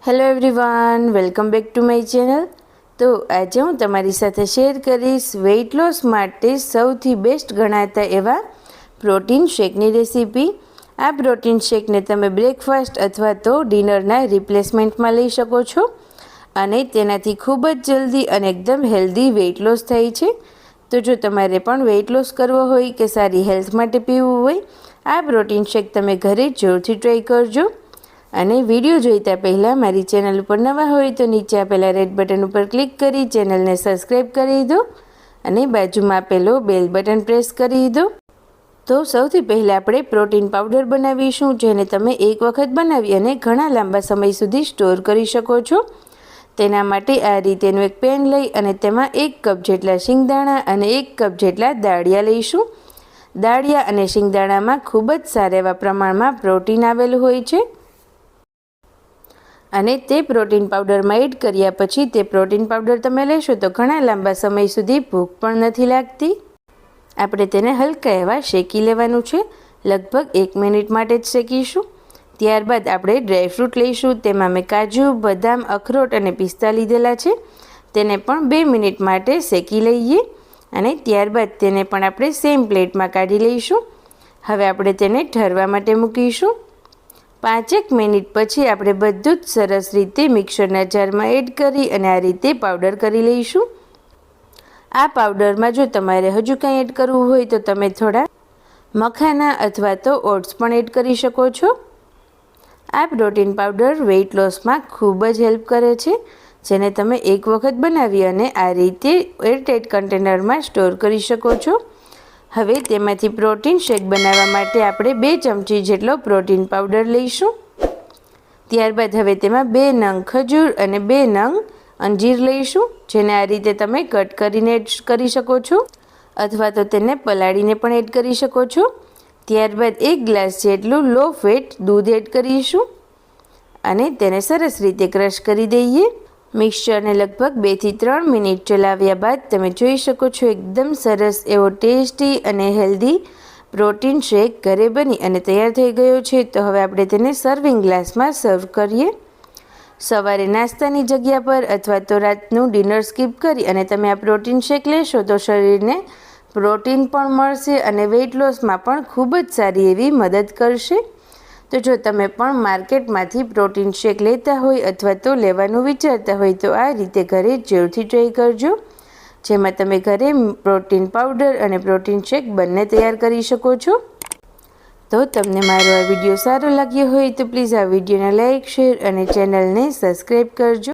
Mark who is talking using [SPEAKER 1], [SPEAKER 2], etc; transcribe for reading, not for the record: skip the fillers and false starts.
[SPEAKER 1] Hello everyone, welcome back to my channel. તો આજે હું તમારી સાથે શેર કરીશ વેઇટ લોસ માટે સૌથી બેસ્ટ ગણાતા એવા પ્રોટીન શેકની રેસીપી। આ પ્રોટીન શેકને તમે બ્રેકફાસ્ટ અથવા તો ડિનરના રિપ્લેસમેન્ટમાં લઈ શકો છો અને તેનાથી ખૂબ જ જલ્દી અને એકદમ હેલ્ધી વેઇટ લોસ થાય છે। તો જો તમારે પણ વેઇટ લોસ કરવો હોય કે સારી હેલ્થ માટે પીવું હોય, આ પ્રોટીન શેક તમે ઘરે જરૂરથી ટ્રાય કરજો। અને વિડીયો જોઈતા પહેલાં મારી ચેનલ ઉપર નવા હોય તો નીચે આપેલા રેડ બટન ઉપર ક્લિક કરી ચેનલને સબસ્ક્રાઈબ કરી દો અને બાજુમાં આપેલો બેલ બટન પ્રેસ કરી દો। તો સૌથી પહેલાં આપણે પ્રોટીન પાવડર બનાવીશું, જેને તમે એક વખત બનાવી અને ઘણા લાંબા સમય સુધી સ્ટોર કરી શકો છો। તેના માટે આ રીતેનું એક પેન લઈ અને તેમાં 1 કપ જેટલા શિંગદાણા અને 1 કપ જેટલા દાળિયા લઈશું। દાળિયા અને શિંગદાણામાં ખૂબ જ સારા એવા પ્રમાણમાં પ્રોટીન આવેલું હોય છે અને તે પ્રોટીન પાવડરમાં એડ કર્યા પછી તે પ્રોટીન પાવડર તમે લેશો તો ઘણા લાંબા સમય સુધી ભૂખ પણ નથી લાગતી। આપણે તેને હલકા એવા શેકી લેવાનું છે, લગભગ 1 મિનિટ માટે જ શેકીશું। ત્યારબાદ આપણે ડ્રાયફ્રૂટ લઈશું। તેમાં મેં કાજુ, બદામ, અખરોટ અને પિસ્તા લીધેલા છે। તેને પણ 2 મિનિટ માટે શેકી લઈએ અને ત્યારબાદ તેને પણ આપણે સેમ પ્લેટમાં કાઢી લઈશું। હવે આપણે તેને ઠરવા માટે મૂકીશું। 5 મિનિટ પછી આપણે બધું જ સરસ રીતે મિક્સરના જારમાં એડ કરી અને આ રીતે પાવડર કરી લઈશું। આ પાવડરમાં જો તમારે હજુ કંઈ એડ કરવું હોય તો તમે થોડા મખાના અથવા તો ઓટ્સ પણ એડ કરી શકો છો। આ પ્રોટીન પાવડર વેઇટ લોસમાં ખૂબ જ હેલ્પ કરે છે, જેને તમે એક વખત બનાવી અને આ રીતે એરટાઇટ કન્ટેનરમાં સ્ટોર કરી શકો છો। હવે તેમાંથી પ્રોટીન શેક બનાવવા માટે આપણે 2 ચમચી જેટલો પ્રોટીન પાવડર લઈશું। ત્યારબાદ હવે તેમાં 2 નંગ ખજૂર અને 2 નંગ અંજીર લઈશું, જેને આ રીતે તમે કટ કરીને એડ કરી શકો છો અથવા તો તેને પલાળીને પણ એડ કરી શકો છો। ત્યારબાદ 1 ગ્લાસ જેટલું લો ફેટ દૂધ એડ કરીશું અને તેને સરસ રીતે ક્રશ કરી દઈએ। મિક્સચરને લગભગ 2 થી 3 મિનિટ ચલાવ્યા બાદ તમે જોઈ શકો છો એકદમ સરસ એવો ટેસ્ટી અને હેલ્ધી પ્રોટીન શેક ઘરે બની અને તૈયાર થઈ ગયો છે। તો હવે આપણે તેને સર્વિંગ ગ્લાસમાં સર્વ કરીએ। સવારે નાસ્તાની જગ્યા પર અથવા તો રાતનું ડિનર સ્કીપ કરી અને તમે આ પ્રોટીન શેક લેશો તો શરીરને પ્રોટીન પણ મળશે અને વેઇટ લોસમાં પણ ખૂબ જ સારી એવી મદદ કરશે। તો જો તમે પણ માર્કેટમાંથી પ્રોટીન શેક લેતા હોય અથવા તો લેવાનું વિચારતા હોય તો આ રીતે ઘરે જરૂરથી ટ્રાય કરજો, જેમાં તમે ઘરે પ્રોટીન પાવડર અને પ્રોટીન શેક બંને તૈયાર કરી શકો છો। તો તમને મારો આ વિડીયો સારો લાગ્યો હોય તો પ્લીઝ આ વિડીયોને લાઇક, શેર અને ચેનલને સબસ્ક્રાઈબ કરજો।